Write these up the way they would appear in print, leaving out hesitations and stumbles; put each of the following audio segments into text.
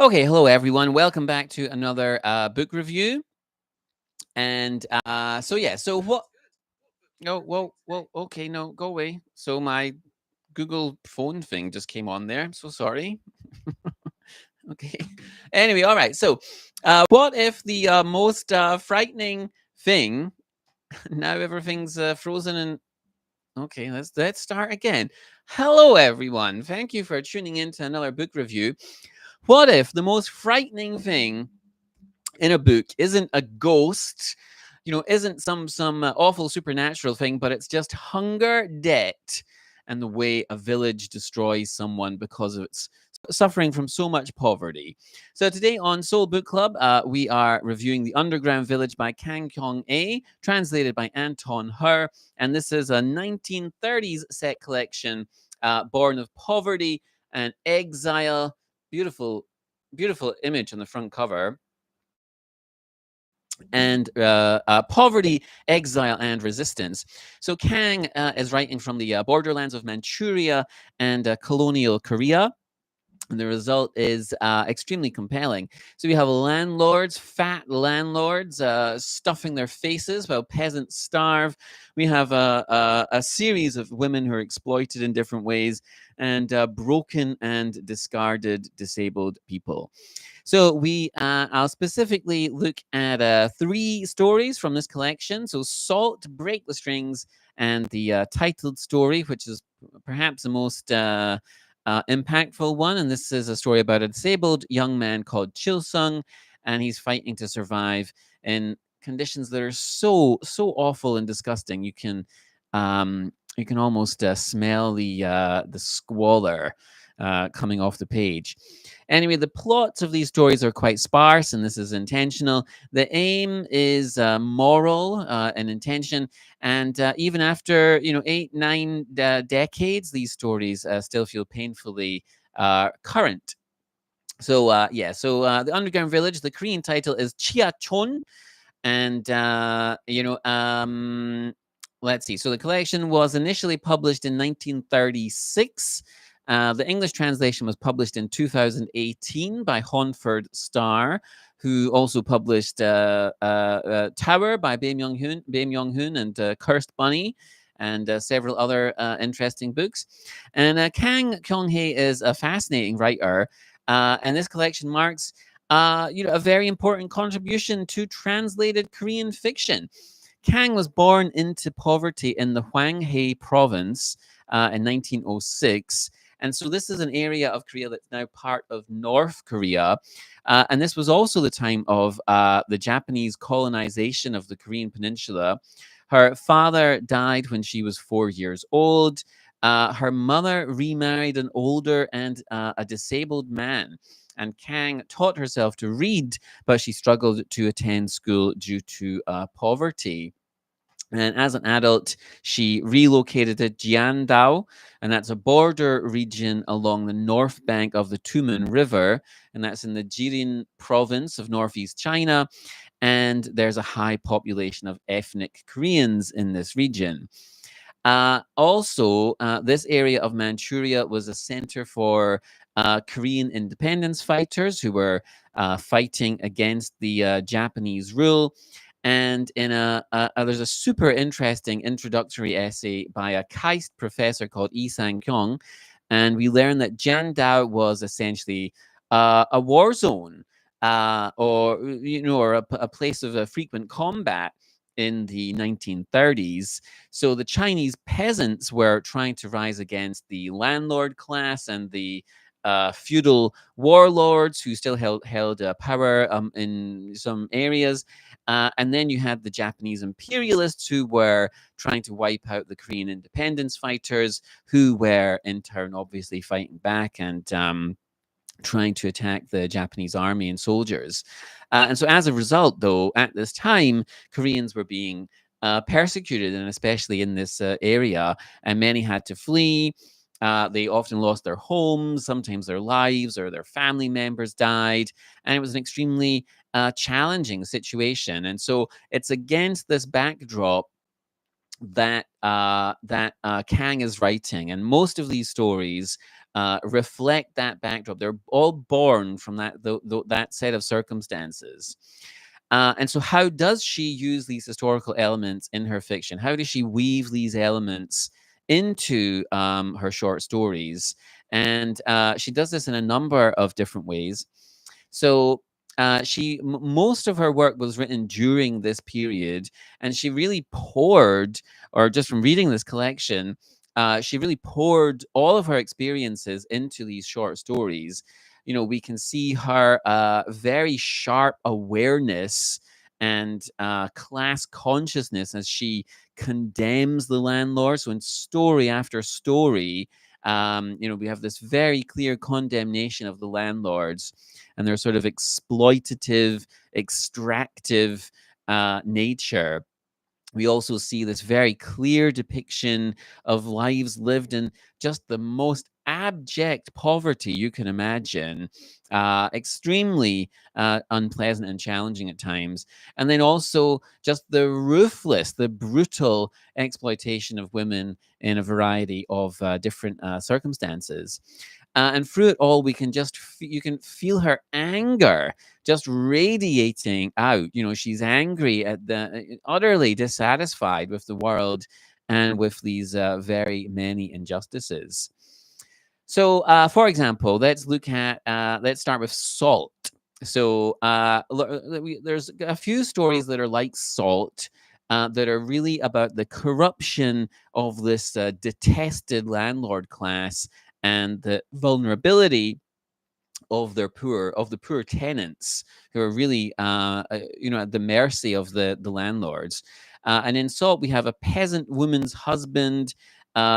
Okay, hello everyone. Welcome back to another book review. And so what? No, well, okay, no, go away. So my Google phone thing just came on there. I'm so sorry. Okay. Anyway, all right. So, what if the most frightening thing? Now everything's frozen and okay. Let's start again. Hello everyone. Thank you for tuning in to another book review. What if the most frightening thing in a book isn't a ghost, isn't some awful supernatural thing, but it's just hunger, debt, and the way a village destroys someone because of its suffering from so much poverty. So today on Soul Book Club, we are reviewing The Underground Village by Kang Kyeong-ae, translated by Anton Hur, and this is a 1930s set collection born of poverty and exile. Beautiful, beautiful image on the front cover and poverty, exile, and resistance. So Kang is writing from the borderlands of Manchuria and colonial Korea. And the result is extremely compelling. So we have landlords, fat landlords, stuffing their faces while peasants starve. We have a series of women who are exploited in different ways, and broken and discarded disabled people. So I'll specifically look at three stories from this collection. So Salt, Break the Strings, and the titled story, which is perhaps the most impactful one. And this is a story about a disabled young man called Chilsung, and he's fighting to survive in conditions that are so awful and disgusting. You can almost smell the squalor coming off the page. Anyway, the plots of these stories are quite sparse, and this is intentional. The aim is moral and intention, and even after 8, 9 decades, these stories still feel painfully current. So the Underground Village. The Korean title is Chiachon, and let's see. So the collection was initially published in 1936. The English translation was published in 2018 by Honford Starr, who also published Tower by Bae Myung-hoon and Cursed Bunny, and several other interesting books. And Kang Kyeong-ae is a fascinating writer, and this collection marks a very important contribution to translated Korean fiction. Kang was born into poverty in the Hwanghae province in 1906. And so this is an area of Korea that's now part of North Korea. And this was also the time of the Japanese colonization of the Korean peninsula. Her father died when she was 4 years old. Her mother remarried an older and a disabled man. And Kang taught herself to read, but she struggled to attend school due to poverty. And as an adult, she relocated to Jiandao, and that's a border region along the north bank of the Tumen River, and that's in the Jirin province of northeast China. And there's a high population of ethnic Koreans in this region. This area of Manchuria was a center for Korean independence fighters who were fighting against the Japanese rule. And there's a super interesting introductory essay by a KAIST professor called Lee Sang-kyung, and we learn that Jandao was essentially a war zone, or a place of frequent combat in the 1930s. So the Chinese peasants were trying to rise against the landlord class and the feudal warlords who still held power in some areas. And then you had the Japanese imperialists who were trying to wipe out the Korean independence fighters, who were in turn obviously fighting back and trying to attack the Japanese army and soldiers. And so, as a result, though, at this time, Koreans were being persecuted, and especially in this area, and many had to flee. They often lost their homes, sometimes their lives, or their family members died, and it was an extremely challenging situation. And so, it's against this backdrop that Kang is writing, and most of these stories reflect that backdrop. They're all born from that set of circumstances. And so, how does she use these historical elements in her fiction? How does she weave these elements into her short stories? And she does this in a number of different ways. So, most of her work was written during this period, and she really poured, or just from reading this collection, she really poured all of her experiences into these short stories. We can see her very sharp awareness and class consciousness as she condemns the landlord. So in story after story, we have this very clear condemnation of the landlords and their sort of exploitative, extractive nature. We also see this very clear depiction of lives lived in just the most abject poverty you can imagine, extremely unpleasant and challenging at times. And then also just the ruthless, the brutal exploitation of women in a variety of different circumstances. And through it all, you can feel her anger just radiating out. She's angry at utterly dissatisfied with the world and with these very many injustices. So, for example, let's start with Salt. So, there's a few stories that are like Salt. That are really about the corruption of this detested landlord class and the vulnerability of the poor tenants who are really at the mercy of the landlords. And in Salt, we have a peasant woman's husband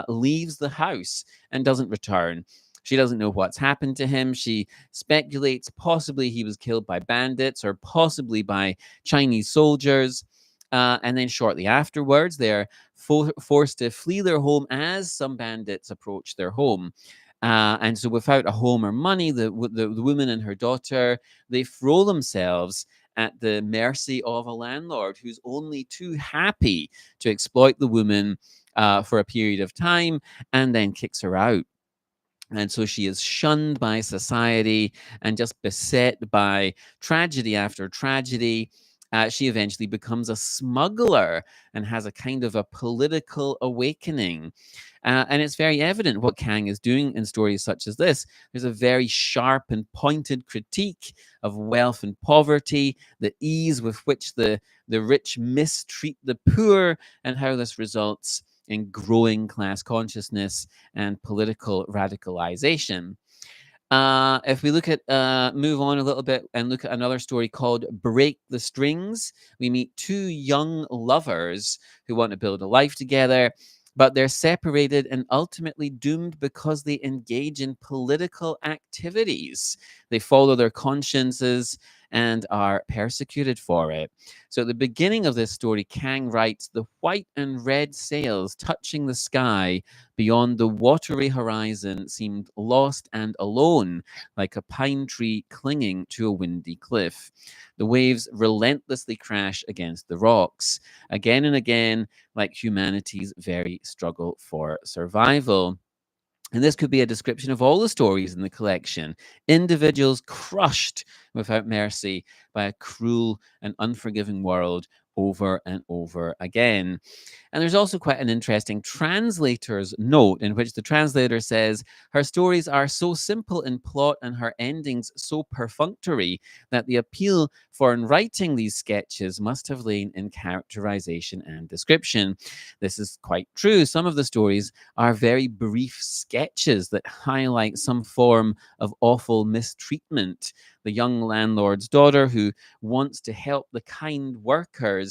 leaves the house and doesn't return. She doesn't know what's happened to him. She speculates possibly he was killed by bandits or possibly by Chinese soldiers. And then shortly afterwards, they're forced to flee their home as some bandits approach their home. And so, without a home or money, the woman and her daughter, they throw themselves at the mercy of a landlord who's only too happy to exploit the woman for a period of time and then kicks her out. And so she is shunned by society and just beset by tragedy after tragedy. She eventually becomes a smuggler and has a kind of a political awakening. And it's very evident what Kang is doing in stories such as this. There's a very sharp and pointed critique of wealth and poverty, the ease with which the rich mistreat the poor, and how this results in growing class consciousness and political radicalization. If we move on a little bit and look at another story called Break the Strings, we meet two young lovers who want to build a life together, but they're separated and ultimately doomed because they engage in political activities. They follow their consciences and are persecuted for it. So at the beginning of this story, Kang writes, "The white and red sails touching the sky beyond the watery horizon seemed lost and alone, like a pine tree clinging to a windy cliff. The waves relentlessly crash against the rocks, again and again, like humanity's very struggle for survival." And this could be a description of all the stories in the collection. Individuals crushed without mercy by a cruel and unforgiving world over and over again. And there's also quite an interesting translator's note in which the translator says, "Her stories are so simple in plot and her endings so perfunctory that the appeal for in writing these sketches must have lain in characterization and description." This is quite true. Some of the stories are very brief sketches that highlight some form of awful mistreatment. The young landlord's daughter who wants to help the kind workers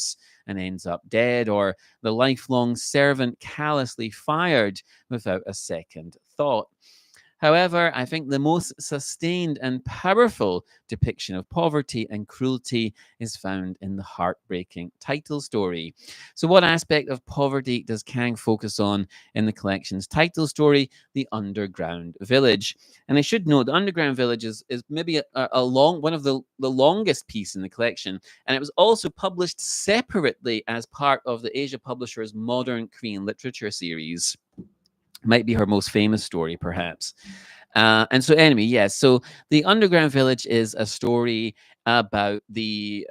and ends up dead, or the lifelong servant callously fired without a second thought. However, I think the most sustained and powerful depiction of poverty and cruelty is found in the heartbreaking title story. So, what aspect of poverty does Kang focus on in the collection's title story, The Underground Village? And I should note, The Underground Village is maybe one of the longest piece in the collection, and it was also published separately as part of the Asia Publishers Modern Korean Literature series. Might be her most famous story, perhaps. And so, anyway, yes. So, the Underground Village is a story about the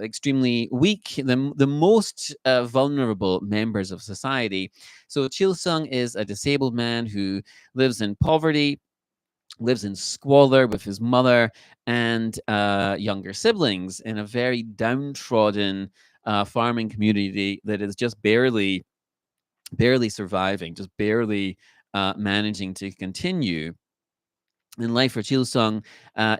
extremely weak, the most vulnerable members of society. So, Chilsung is a disabled man who lives in poverty, lives in squalor with his mother and younger siblings in a very downtrodden farming community that is just barely surviving, just barely managing to continue. And life for Chilsung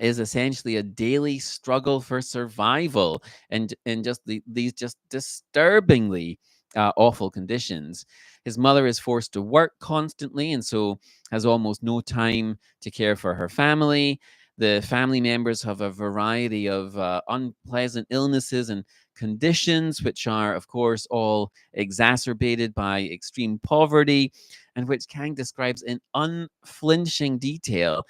is essentially a daily struggle for survival, and just these just disturbingly awful conditions. His mother is forced to work constantly, and so has almost no time to care for her family. The family members have a variety of unpleasant illnesses and conditions, which are, of course, all exacerbated by extreme poverty, and which Kang describes in unflinching detail.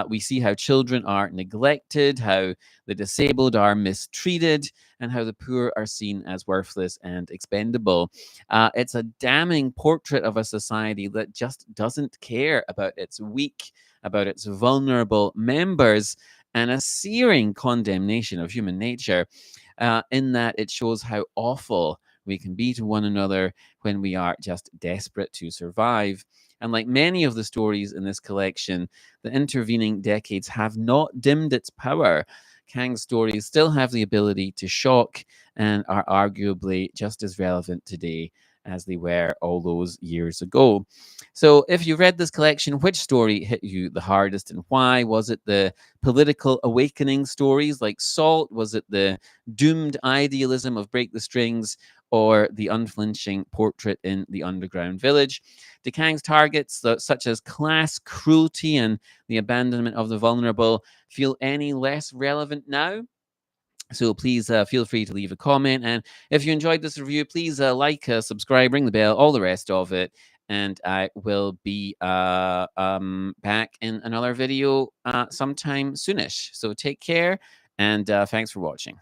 We see how children are neglected, how the disabled are mistreated, and how the poor are seen as worthless and expendable. It's a damning portrait of a society that just doesn't care about its weak, about its vulnerable members, and a searing condemnation of human nature, in that it shows how awful we can be to one another when we are just desperate to survive. And like many of the stories in this collection, the intervening decades have not dimmed its power. Kang's stories still have the ability to shock and are arguably just as relevant today as they were all those years ago. So, if you read this collection, which story hit you the hardest and why? Was it the political awakening stories like Salt? Was it the doomed idealism of Break the Strings? Or the unflinching portrait in the underground village? Do Kang's targets, such as class cruelty and the abandonment of the vulnerable, feel any less relevant now? So please feel free to leave a comment. And if you enjoyed this review, please like, subscribe, ring the bell, all the rest of it. And I will be back in another video sometime soonish. So take care and thanks for watching.